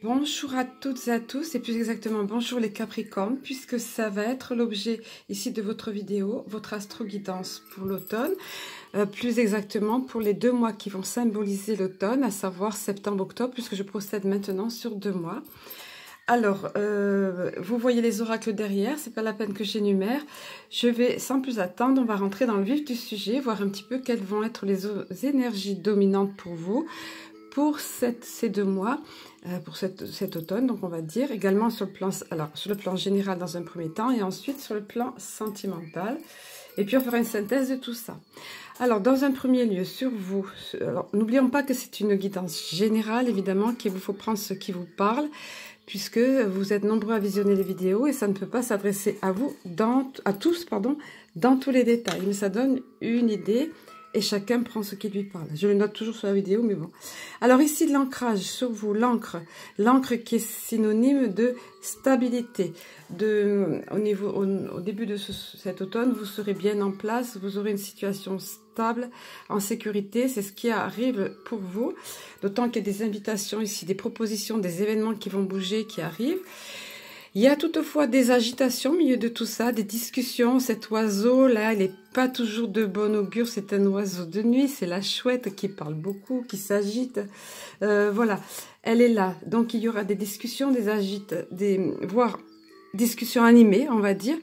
Bonjour à toutes et à tous, et plus exactement bonjour les Capricornes, puisque ça va être l'objet ici de votre vidéo, votre astro-guidance pour l'automne, plus exactement pour les 2 mois qui vont symboliser l'automne, à savoir septembre-octobre, puisque je procède maintenant sur 2 mois. Alors, vous voyez les oracles derrière, c'est pas la peine que j'énumère. Je vais, sans plus attendre, on va rentrer dans le vif du sujet, voir un petit peu quelles vont être les énergies dominantes pour vous, pour ces 2 mois, pour cet automne, donc on va dire, également sur le plan général dans un premier temps, et ensuite sur le plan sentimental. Et puis on fera une synthèse de tout ça. Alors, dans un premier lieu, sur vous, n'oublions pas que c'est une guidance générale, évidemment, qu'il vous faut prendre ce qui vous parle, puisque vous êtes nombreux à visionner les vidéos, et ça ne peut pas s'adresser à vous, à tous, dans tous les détails. Mais ça donne une idée, et chacun prend ce qui lui parle. Je le note toujours sur la vidéo, mais bon. Alors ici, l'ancrage sur vous, l'encre qui est synonyme de stabilité. Au début de cet automne, vous serez bien en place, vous aurez une situation stable, en sécurité, c'est ce qui arrive pour vous. D'autant qu'il y a des invitations ici, des propositions, des événements qui vont bouger, qui arrivent. Il y a toutefois des agitations au milieu de tout ça, des discussions. Cet oiseau-là, il n'est pas toujours de bon augure. C'est un oiseau de nuit. C'est la chouette qui parle beaucoup, qui s'agite. Voilà, elle est là. Donc, il y aura des discussions, voire discussions animées, on va dire.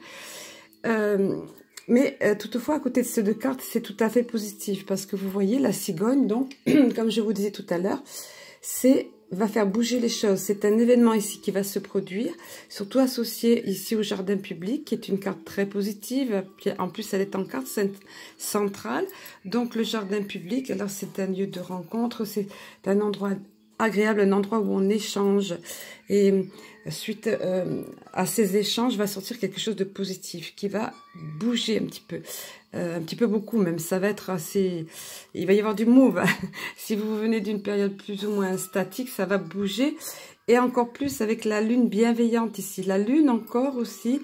Mais toutefois, à côté de ces 2 cartes, c'est tout à fait positif. Parce que vous voyez, la cigogne, donc, comme je vous disais tout à l'heure, va faire bouger les choses. C'est un événement ici qui va se produire, surtout associé ici au jardin public, qui est une carte très positive. En plus, elle est en carte centrale. Donc, le jardin public, alors c'est un lieu de rencontre, c'est un endroit agréable, un endroit où on échange. Et suite à ces échanges, va sortir quelque chose de positif qui va bouger un petit peu beaucoup même. Ça va être assez... Il va y avoir du move. Si vous venez d'une période plus ou moins statique, ça va bouger. Et encore plus avec la lune bienveillante ici. La lune encore aussi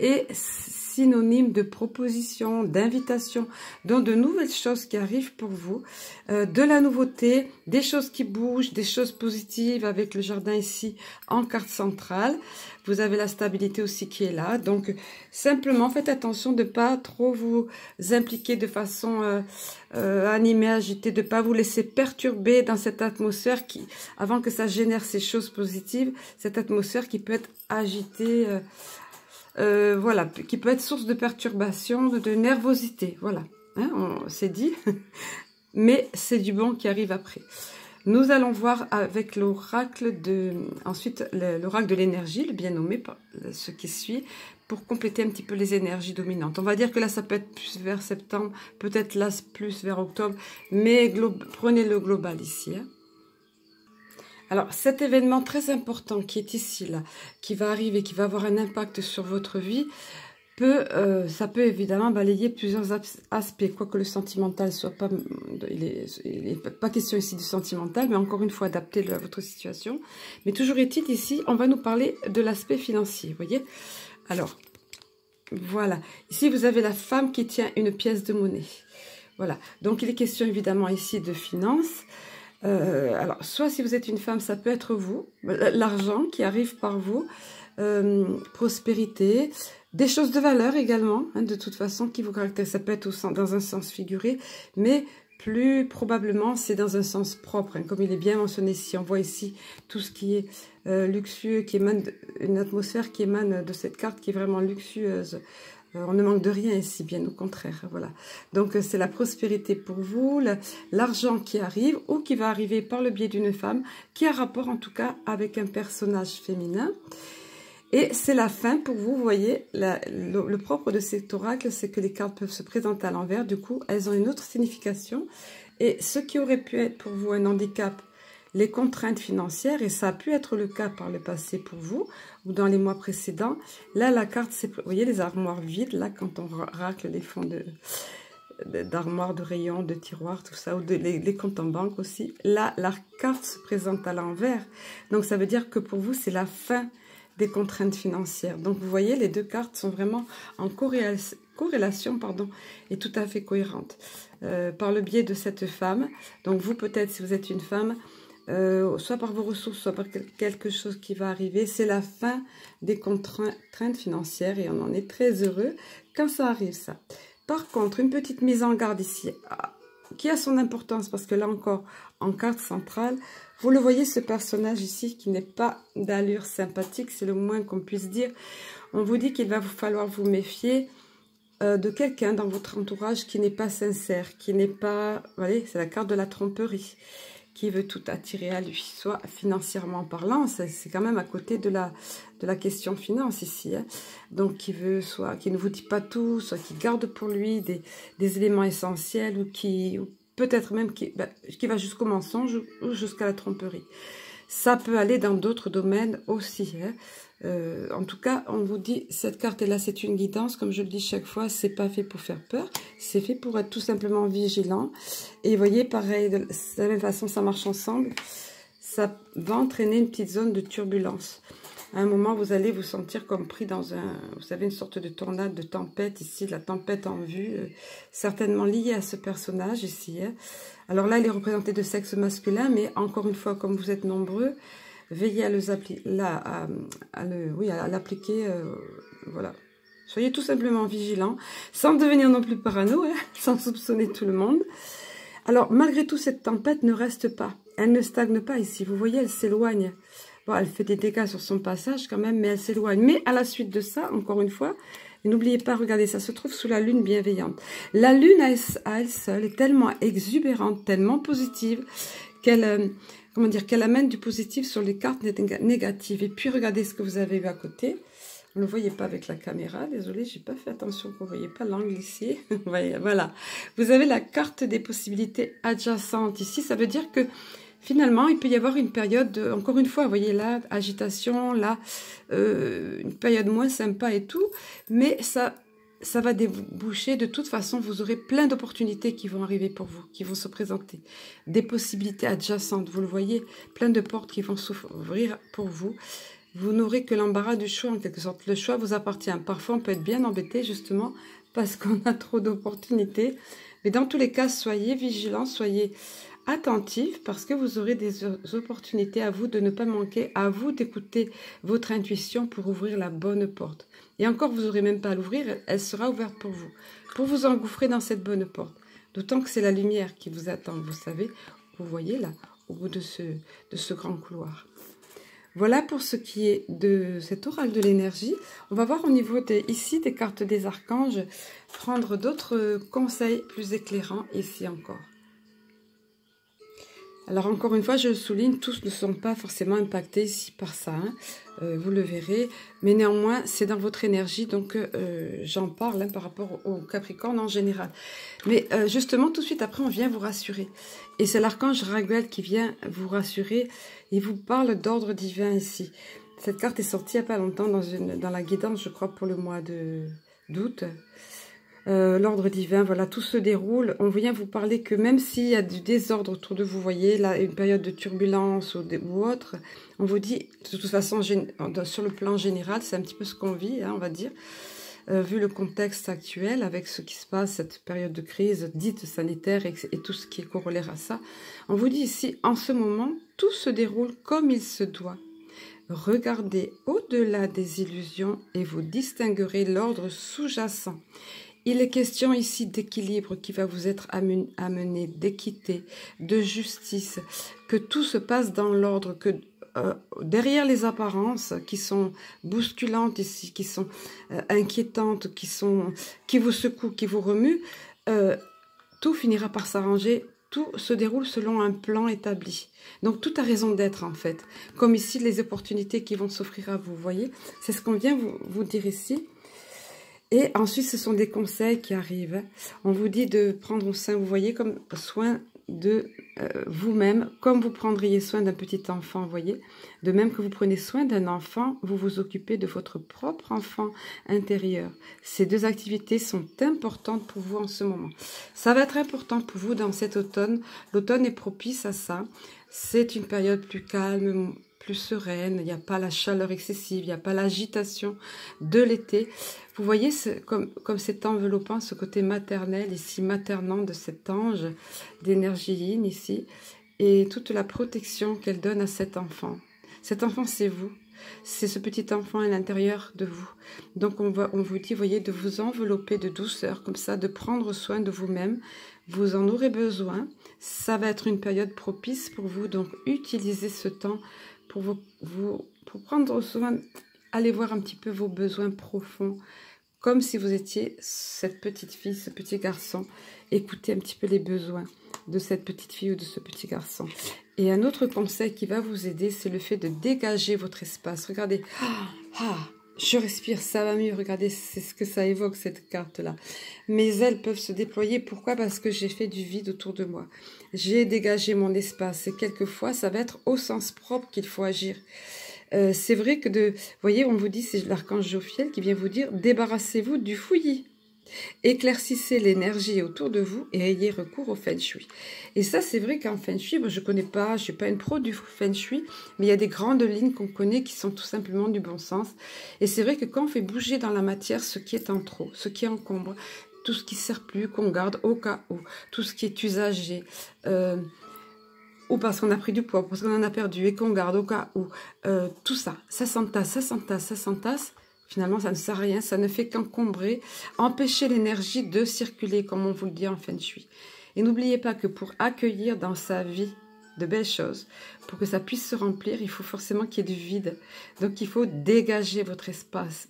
est synonyme de proposition, d'invitation, donc de nouvelles choses qui arrivent pour vous, de la nouveauté, des choses qui bougent, des choses positives avec le jardin ici en carte centrale. Vous avez la stabilité aussi qui est là, donc simplement faites attention de ne pas trop vous impliquer de façon animée, agitée, de ne pas vous laisser perturber dans cette atmosphère qui, avant que ça génère ces choses positives, cette atmosphère qui peut être agitée, voilà, qui peut être source de perturbation, de nervosité, voilà, hein, c'est dit, mais c'est du bon qui arrive après. Nous allons voir avec l'oracle ensuite l'oracle de l'énergie, le bien nommé, ce qui suit, pour compléter un petit peu les énergies dominantes. On va dire que là, ça peut être plus vers septembre, peut-être là, plus vers octobre, mais prenez le global ici, hein. Alors, cet événement très important qui est ici, là, qui va arriver, qui va avoir un impact sur votre vie, ça peut évidemment balayer plusieurs aspects, quoique le sentimental soit pas... Il n'est pas question ici du sentimental, mais encore une fois, adapté à votre situation. Mais toujours est-il, ici, on va nous parler de l'aspect financier, vous voyez. Alors, voilà. Ici, vous avez la femme qui tient une pièce de monnaie. Voilà. Donc, il est question évidemment ici de finances. Alors, soit si vous êtes une femme, ça peut être vous, l'argent qui arrive par vous, prospérité, des choses de valeur également, hein, de toute façon, qui vous caractérisent. Ça peut être dans un sens figuré, mais plus probablement, c'est dans un sens propre, hein, comme il est bien mentionné ici. On voit ici tout ce qui est luxueux, qui émane une atmosphère qui émane de cette carte qui est vraiment luxueuse. On ne manque de rien ici, bien au contraire, voilà. Donc, c'est la prospérité pour vous, l'argent qui arrive ou qui va arriver par le biais d'une femme, qui a rapport en tout cas avec un personnage féminin. Et c'est la fin pour vous, vous voyez, le propre de cet oracle, c'est que les cartes peuvent se présenter à l'envers, du coup, elles ont une autre signification. Et ce qui aurait pu être pour vous un handicap, les contraintes financières, et ça a pu être le cas par le passé pour vous, ou dans les mois précédents. Là, la carte, c'est, vous voyez les armoires vides, là, quand on racle les fonds d'armoires, de rayons, de tiroirs, tout ça, ou les comptes en banque aussi. Là, la carte se présente à l'envers. Donc, ça veut dire que pour vous, c'est la fin des contraintes financières. Donc, vous voyez, les 2 cartes sont vraiment en corrélation, et tout à fait cohérente. Par le biais de cette femme, donc vous, peut-être, si vous êtes une femme, soit par vos ressources, soit par quelque chose qui va arriver. C'est la fin des contraintes financières et on en est très heureux quand ça arrive, ça. Par contre, une petite mise en garde ici, qui a son importance, parce que là encore, en carte centrale, vous le voyez, ce personnage ici, qui n'est pas d'allure sympathique, c'est le moins qu'on puisse dire. On vous dit qu'il va vous falloir vous méfier de quelqu'un dans votre entourage qui n'est pas sincère, qui n'est pas... Vous voyez, c'est la carte de la tromperie, qui veut tout attirer à lui, soit financièrement parlant, c'est quand même à côté de la question finance ici, hein. Donc qui veut soit qui ne vous dit pas tout, soit qui garde pour lui des éléments essentiels, ou peut-être même qui va jusqu'au mensonge ou jusqu'à la tromperie. Ça peut aller dans d'autres domaines aussi, hein. En tout cas, on vous dit, cette carte-là, c'est une guidance, comme je le dis chaque fois, c'est pas fait pour faire peur, c'est fait pour être tout simplement vigilant. Et vous voyez, pareil, de la même façon, ça marche ensemble, ça va entraîner une petite zone de turbulence. À un moment, vous allez vous sentir comme pris dans vous savez, une sorte de tornade, de tempête ici, de la tempête en vue, certainement liée à ce personnage ici, hein. Alors là, il est représenté de sexe masculin, mais encore une fois, comme vous êtes nombreux, veillez à l'appliquer, voilà. Soyez tout simplement vigilants, sans devenir non plus parano, hein, sans soupçonner tout le monde. Alors, malgré tout, cette tempête ne reste pas. Elle ne stagne pas ici. Vous voyez, elle s'éloigne. Bon, elle fait des dégâts sur son passage quand même, mais elle s'éloigne. Mais à la suite de ça, encore une fois, n'oubliez pas, regardez, ça se trouve sous la lune bienveillante. La lune à elle seule est tellement exubérante, tellement positive, qu'elle... comment dire, qu'elle amène du positif sur les cartes négatives. Et puis, regardez ce que vous avez eu à côté. Vous ne le voyez pas avec la caméra. Désolée, j'ai pas fait attention que vous ne voyez pas l'angle ici. Voilà. Vous avez la carte des possibilités adjacentes ici. Ça veut dire que, finalement, il peut y avoir une période, encore une fois, vous voyez là, agitation, là, une période moins sympa et tout. Mais ça va déboucher. De toute façon, vous aurez plein d'opportunités qui vont arriver pour vous, qui vont se présenter. Des possibilités adjacentes, vous le voyez, plein de portes qui vont s'ouvrir pour vous. Vous n'aurez que l'embarras du choix, en quelque sorte. Le choix vous appartient. Parfois, on peut être bien embêté, justement, parce qu'on a trop d'opportunités. Mais dans tous les cas, soyez vigilants, soyez attentifs, parce que vous aurez des opportunités à vous de ne pas manquer, à vous d'écouter votre intuition pour ouvrir la bonne porte. Et encore, vous n'aurez même pas à l'ouvrir, elle sera ouverte pour vous engouffrer dans cette bonne porte. D'autant que c'est la lumière qui vous attend, vous savez, vous voyez là, au bout de ce grand couloir. Voilà pour ce qui est de cet oral de l'énergie. On va voir au niveau ici des cartes des archanges, prendre d'autres conseils plus éclairants ici encore. Alors encore une fois, je le souligne, tous ne sont pas forcément impactés ici par ça, hein. Vous le verrez, mais néanmoins c'est dans votre énergie, donc j'en parle, hein, par rapport au Capricorne en général. Mais justement, tout de suite après, on vient vous rassurer. Et c'est l'archange Raguel qui vient vous rassurer, il vous parle d'ordre divin ici. Cette carte est sortie il n'y a pas longtemps dans la guidance, je crois, pour le mois d'août. L'ordre divin, voilà, tout se déroule. On vient vous parler que même s'il y a du désordre autour de vous, voyez, là, une période de turbulence ou autre, on vous dit, de toute façon, sur le plan général, c'est un petit peu ce qu'on vit, hein, on va dire, vu le contexte actuel, avec ce qui se passe, cette période de crise dite sanitaire et tout ce qui est corollaire à ça. On vous dit ici, en ce moment, tout se déroule comme il se doit. Regardez au-delà des illusions et vous distinguerez l'ordre sous-jacent. Il est question ici d'équilibre qui va vous être amené, d'équité, de justice, que tout se passe dans l'ordre, que derrière les apparences qui sont bousculantes ici, qui sont inquiétantes, qui vous secouent, qui vous remuent, tout finira par s'arranger. Tout se déroule selon un plan établi. Donc, tout a raison d'être, en fait. Comme ici, les opportunités qui vont s'offrir à vous, vous voyez. C'est ce qu'on vient vous dire ici. Et ensuite, ce sont des conseils qui arrivent. On vous dit de prendre soin, vous voyez, comme soin de vous-même, comme vous prendriez soin d'un petit enfant, vous voyez. De même que vous prenez soin d'un enfant, vous vous occupez de votre propre enfant intérieur. Ces deux activités sont importantes pour vous en ce moment. Ça va être important pour vous dans cet automne. L'automne est propice à ça. C'est une période plus calme, plus sereine. Il n'y a pas la chaleur excessive, il n'y a pas l'agitation de l'été. Vous voyez, comme c'est enveloppant, ce côté maternel ici, maternant de cet ange d'énergie yin ici, et toute la protection qu'elle donne à cet enfant. Cet enfant, c'est vous. C'est ce petit enfant à l'intérieur de vous. Donc on vous dit, voyez, de vous envelopper de douceur, comme ça, de prendre soin de vous-même. Vous en aurez besoin. Ça va être une période propice pour vous. Donc utilisez ce temps pour pour prendre soin. Allez voir un petit peu vos besoins profonds, comme si vous étiez cette petite fille, ce petit garçon. Écoutez un petit peu les besoins de cette petite fille ou de ce petit garçon. Et un autre conseil qui va vous aider, c'est le fait de dégager votre espace. Regardez, je respire, ça va mieux. Regardez, c'est ce que ça évoque, cette carte-là. Mes ailes peuvent se déployer. Pourquoi? Parce que j'ai fait du vide autour de moi. J'ai dégagé mon espace. Et quelquefois, ça va être au sens propre qu'il faut agir. C'est vrai que vous voyez, on vous dit, c'est l'archange Jophiel qui vient vous dire, débarrassez-vous du fouillis. Éclaircissez l'énergie autour de vous et ayez recours au Feng Shui. Et ça, c'est vrai qu'en Feng Shui, moi, je connais pas, je suis pas une pro du Feng Shui, mais il y a des grandes lignes qu'on connaît qui sont tout simplement du bon sens. Et c'est vrai que quand on fait bouger dans la matière ce qui est en trop, ce qui encombre, tout ce qui ne sert plus, qu'on garde au cas où, tout ce qui est usagé, ou parce qu'on a pris du poids, parce qu'on en a perdu et qu'on garde au cas où, tout ça, ça s'entasse, ça s'entasse, ça s'entasse. Finalement, ça ne sert à rien, ça ne fait qu'encombrer, empêcher l'énergie de circuler, comme on vous le dit en Feng Shui. Et n'oubliez pas que pour accueillir dans sa vie de belles choses, pour que ça puisse se remplir, il faut forcément qu'il y ait du vide. Donc, il faut dégager votre espace,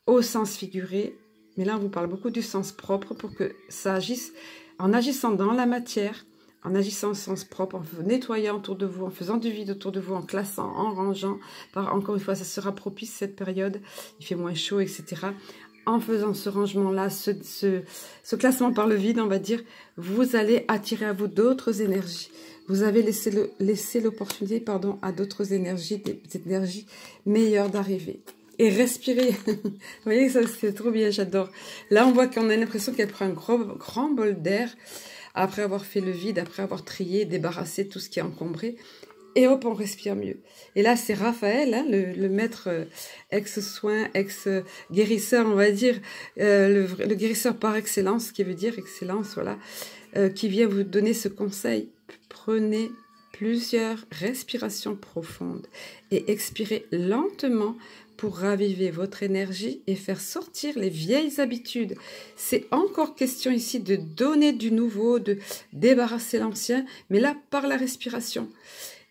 au sens figuré. Mais là, on vous parle beaucoup du sens propre pour que ça agisse, en agissant dans la matière, en agissant au sens propre, en nettoyant autour de vous, en faisant du vide autour de vous, en classant, en rangeant. Encore une fois, ça sera propice cette période, il fait moins chaud, etc. En faisant ce rangement-là, ce classement par le vide, on va dire, vous allez attirer à vous d'autres énergies. Vous avez laissé l'opportunité, à d'autres énergies, des énergies meilleures d'arriver. Et respirer. Vous voyez, ça c'est trop bien, j'adore. Là, on voit qu'on a l'impression qu'elle prend un grand bol d'air, après avoir fait le vide, après avoir trié, débarrassé tout ce qui est encombré, et hop, on respire mieux. Et là, c'est Raphaël, hein, le maître ex-soin, ex-guérisseur, on va dire, le guérisseur par excellence, qui veut dire excellence, voilà, qui vient vous donner ce conseil. Prenez plusieurs respirations profondes et expirez lentement pour raviver votre énergie et faire sortir les vieilles habitudes. C'est encore question ici de donner du nouveau, de débarrasser l'ancien, mais là, par la respiration.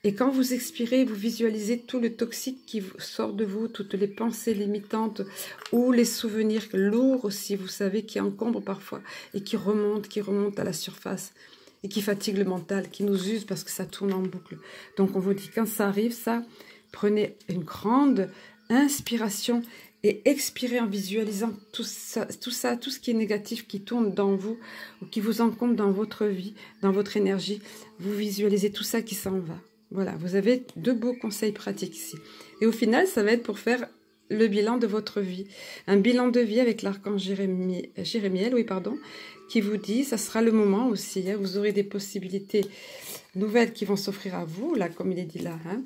Et quand vous expirez, vous visualisez tout le toxique qui sort de vous, toutes les pensées limitantes ou les souvenirs lourds aussi, vous savez, qui encombrent parfois et qui remontent à la surface et qui fatiguent le mental, qui nous usent parce que ça tourne en boucle. Donc on vous dit, quand ça arrive, prenez une grande inspiration et expirez en visualisant tout ça, tout ce qui est négatif qui tourne dans vous ou qui vous encombre dans votre vie, dans votre énergie. Vous visualisez tout ça qui s'en va. Voilà, vous avez deux beaux conseils pratiques ici. Et au final, ça va être pour faire le bilan de votre vie. Un bilan de vie avec l'archange Jérémiel, qui vous dit, ça sera le moment aussi, hein, vous aurez des possibilités nouvelles qui vont s'offrir à vous, là, comme il est dit là, hein.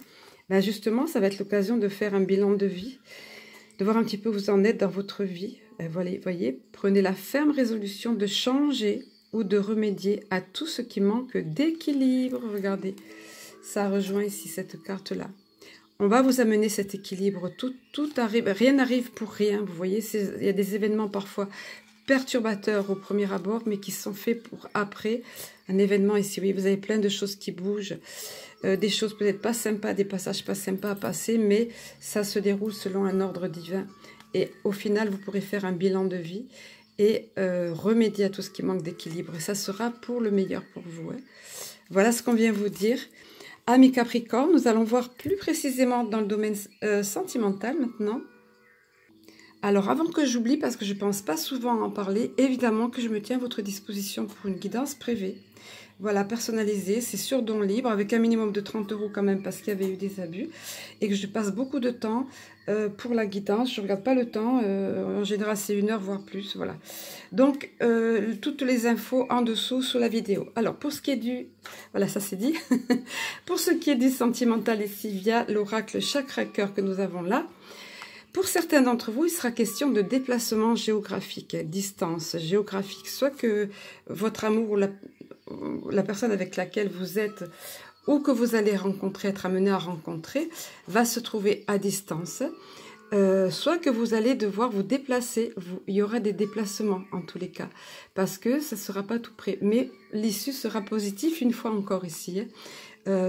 Ben justement, ça va être l'occasion de faire un bilan de vie, de voir un petit peu où vous en êtes dans votre vie. Voyez, prenez la ferme résolution de changer ou de remédier à tout ce qui manque d'équilibre. Regardez, ça rejoint ici cette carte-là. On va vous amener cet équilibre. Tout arrive, rien n'arrive pour rien. Vous voyez, il y a des événements parfois perturbateurs au premier abord, mais qui sont faits pour après un événement ici. Oui, vous avez plein de choses qui bougent. Des choses peut-être pas sympas, des passages pas sympas à passer, mais ça se déroule selon un ordre divin. Et au final, vous pourrez faire un bilan de vie et remédier à tout ce qui manque d'équilibre. Et ça sera pour le meilleur pour vous. Hein. Voilà ce qu'on vient vous dire. Amis Capricorne, nous allons voir plus précisément dans le domaine sentimental maintenant. Alors, avant que j'oublie, parce que je ne pense pas souvent en parler, évidemment que je me tiens à votre disposition pour une guidance privée. Voilà, personnalisée, c'est sur don libre, avec un minimum de 30 € quand même, parce qu'il y avait eu des abus. Et que je passe beaucoup de temps pour la guidance. Je ne regarde pas le temps, en général c'est 1 heure, voire plus, voilà. Donc, toutes les infos en dessous sous la vidéo. Alors, pour ce qui est du... Voilà, ça c'est dit. Pour ce qui est du sentimental ici, via l'oracle Chakra Cœur que nous avons là, Pour certains d'entre vous, il sera question de déplacement géographique, distance géographique, soit que votre amour ou la personne avec laquelle vous êtes ou que vous allez rencontrer, être amené à rencontrer, va se trouver à distance, soit que vous allez devoir vous déplacer. Il y aura des déplacements en tous les cas, parce que ça ne sera pas tout près. Mais l'issue sera positive une fois encore ici.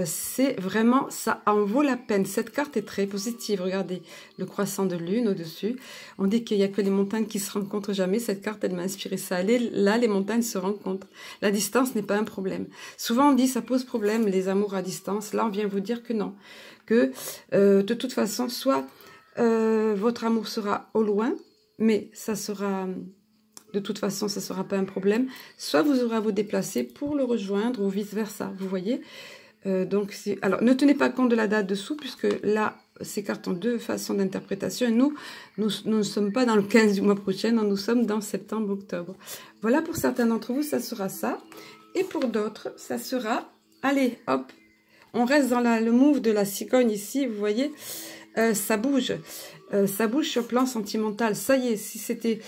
C'est vraiment, ça en vaut la peine. Cette carte est très positive. Regardez le croissant de lune au-dessus. On dit qu'il n'y a que les montagnes qui se rencontrent jamais. Cette carte, elle m'a inspiré ça. Là, les montagnes se rencontrent. La distance n'est pas un problème. Souvent, on dit ça pose problème, les amours à distance. Là, on vient vous dire que non. Que de toute façon, soit votre amour sera au loin, mais ça sera... De toute façon, ça ne sera pas un problème. Soit vous aurez à vous déplacer pour le rejoindre ou vice-versa. Vous voyez ? Donc, alors, ne tenez pas compte de la date dessous, puisque là, ces cartes ont deux façons d'interprétation. Et nous ne sommes pas dans le 15 du mois prochain, nous sommes dans septembre-octobre. Voilà, pour certains d'entre vous, ça sera ça. Et pour d'autres, ça sera... Allez, hop, on reste dans le move de la cigogne ici, vous voyez, ça bouge. Ça bouge sur le plan sentimental. Ça y est, si c'était,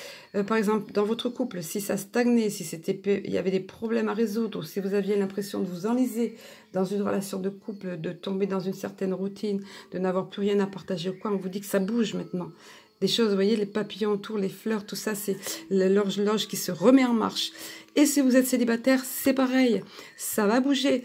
par exemple, dans votre couple, si ça stagnait, si il y avait des problèmes à résoudre, si vous aviez l'impression de vous enliser dans une relation de couple, de tomber dans une certaine routine, de n'avoir plus rien à partager ou quoi, on vous dit que ça bouge maintenant. Des choses, vous voyez, les papillons autour, les fleurs, tout ça, c'est l'horloge qui se remet en marche. Et si vous êtes célibataire, c'est pareil, ça va bouger,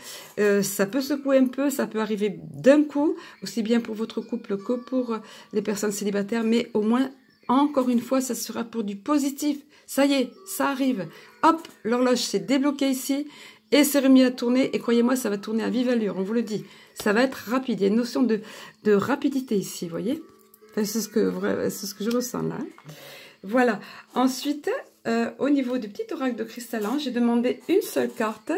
ça peut secouer un peu, ça peut arriver d'un coup, aussi bien pour votre couple que pour les personnes célibataires, mais au moins, encore une fois, ça sera pour du positif. Ça y est, ça arrive. Hop, l'horloge s'est débloquée ici et s'est remis à tourner, et croyez-moi, ça va tourner à vive allure, on vous le dit. Ça va être rapide, il y a une notion de rapidité ici, vous voyez. Enfin, c'est ce que je ressens là. Voilà, ensuite... au niveau du petit oracle de Cristal-Ange, j'ai demandé une seule carte,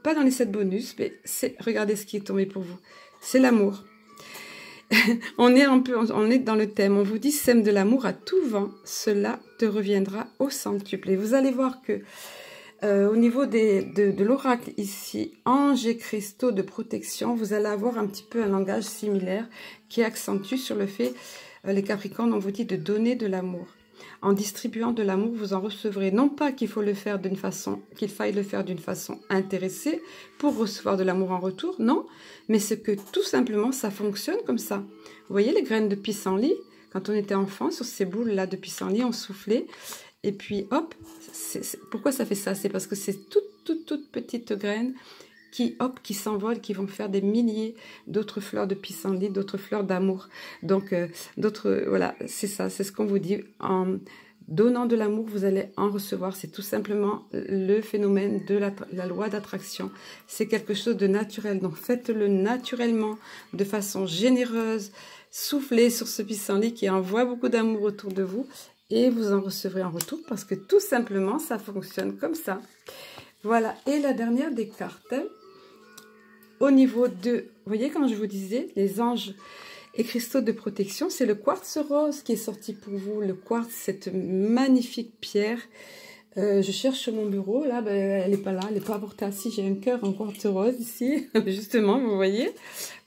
pas dans les 7 bonus, mais regardez ce qui est tombé pour vous. C'est l'amour. on est dans le thème. On vous dit, sème de l'amour à tout vent, cela te reviendra au centuple. Et vous allez voir que au niveau de l'oracle ici, anges et cristaux de protection, vous allez avoir un petit peu un langage similaire qui accentue sur le fait, les Capricornes, on vous dit de donner de l'amour. En distribuant de l'amour, vous en recevrez. Non pas qu'il faille le faire d'une façon intéressée pour recevoir de l'amour en retour, non, mais c'est que tout simplement ça fonctionne comme ça. Vous voyez les graines de pissenlit, quand on était enfant, sur ces boules-là de pissenlit, on soufflait, et puis hop, pourquoi ça fait ça? C'est parce que c'est toutes petites graines qui s'envolent, qui vont faire des milliers d'autres fleurs de pissenlit, d'autres fleurs d'amour. Donc, voilà, c'est ça, c'est ce qu'on vous dit. En donnant de l'amour, vous allez en recevoir. C'est tout simplement le phénomène de la loi d'attraction. C'est quelque chose de naturel. Donc, faites-le naturellement, de façon généreuse. Soufflez sur ce pissenlit qui envoie beaucoup d'amour autour de vous et vous en recevrez en retour parce que tout simplement, ça fonctionne comme ça. Voilà, et la dernière des cartes... Au niveau de, vous voyez, quand je vous disais, les anges et cristaux de protection, c'est le quartz rose qui est sorti pour vous. Le quartz, cette magnifique pierre. Je cherche sur mon bureau, là, ben, elle n'est pas là, elle n'est pas apportée. Si, j'ai un cœur en quartz rose ici, justement, vous voyez.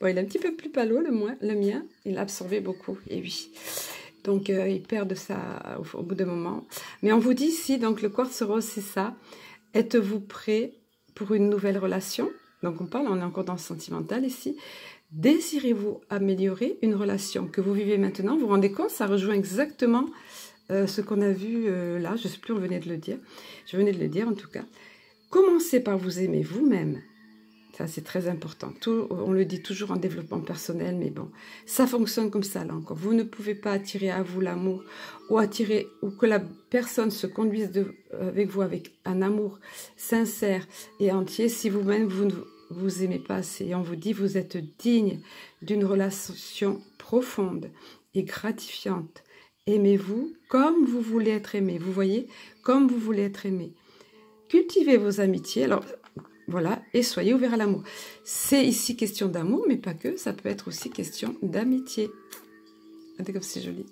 Bon, il est un petit peu plus palo, le mien, il a absorbé beaucoup, et oui. Donc, il perd de ça au bout d'un moment. Mais on vous dit ici, donc le quartz rose, c'est ça. Êtes-vous prêt pour une nouvelle relation ? Donc on est encore dans le sentimental ici. Désirez-vous améliorer une relation que vous vivez maintenant? Vous vous rendez compte, ça rejoint exactement ce qu'on a vu là. Je ne sais plus, on venait de le dire. Je venais de le dire en tout cas. Commencez par vous aimer vous-même. Ça, c'est très important. On le dit toujours en développement personnel, mais bon, ça fonctionne comme ça, là encore. Vous ne pouvez pas attirer à vous l'amour ou que la personne se conduise avec vous avec un amour sincère et entier si vous-même, vous ne vous aimez pas assez. Et on vous dit, vous êtes digne d'une relation profonde et gratifiante. Aimez-vous comme vous voulez être aimé. Vous voyez, comme vous voulez être aimé. Cultivez vos amitiés. Alors, voilà, et soyez ouverts à l'amour. C'est ici question d'amour, mais pas que, ça peut être aussi question d'amitié. Regardez comme c'est joli.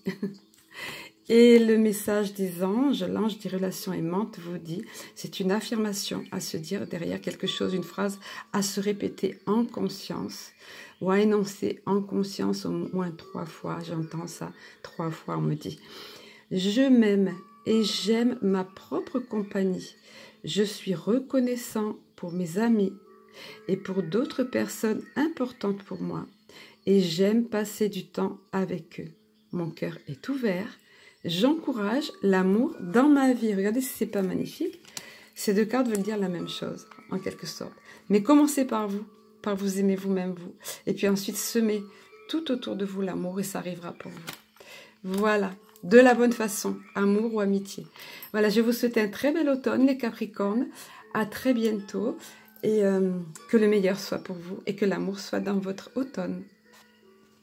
Et le message des anges, l'ange des relations aimantes vous dit, c'est une affirmation à se dire derrière quelque chose, une phrase à se répéter en conscience. ou à énoncer en conscience au moins 3 fois. J'entends ça 3 fois, on me dit. Je m'aime et j'aime ma propre compagnie. Je suis reconnaissant pour mes amis et pour d'autres personnes importantes pour moi. Et j'aime passer du temps avec eux. Mon cœur est ouvert. J'encourage l'amour dans ma vie. Regardez si c'est pas magnifique. Ces 2 cartes veulent dire la même chose, en quelque sorte. Mais commencez par vous aimer vous-même, vous. Et puis ensuite, semez tout autour de vous l'amour et ça arrivera pour vous. Voilà, de la bonne façon, amour ou amitié. Voilà, je vous souhaite un très bel automne, les Capricornes. À très bientôt et que le meilleur soit pour vous et que l'amour soit dans votre automne.